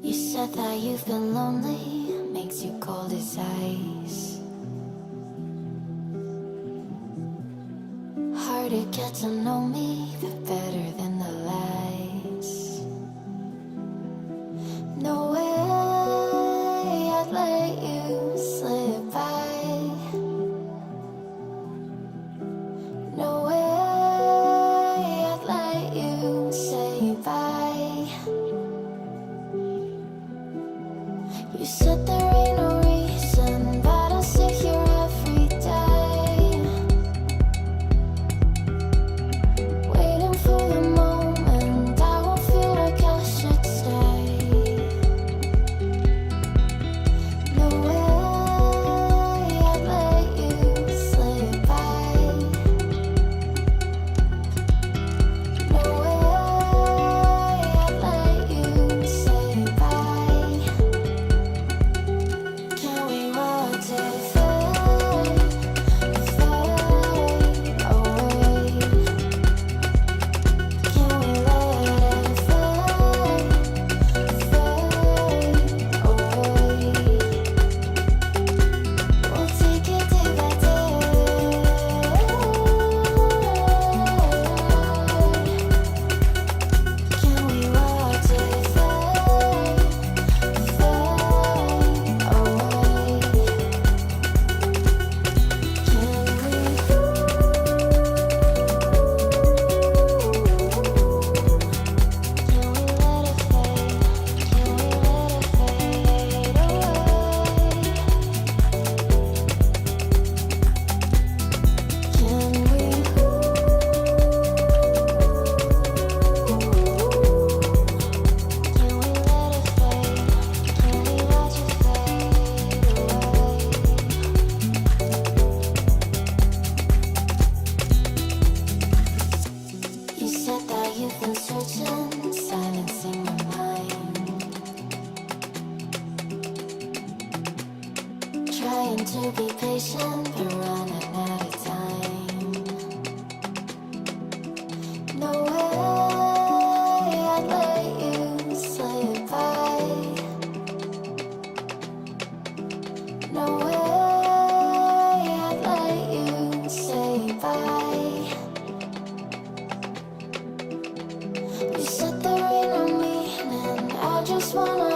You said that you've been lonely, makes you cold as ice. Hard to get to know me, but better than the lies. No way I'd let you slip by. No way I'd let you say bye. You said there ain't no reason, but I'll sit here every day, waiting for the moment I won't feel like I should stay. No way I'd let you slip by. No way I'd let you say bye. Can we watch it fade, fade away? Can we let it fade, fade away? We'll take it day by day. Can we watch it fade, fade away? You said that you've been searching, silencing my mind, trying to be patient, but running out of time. No way I'd let you slip by. No way I'd let you say bye. You said there ain't no meaning, I just wanna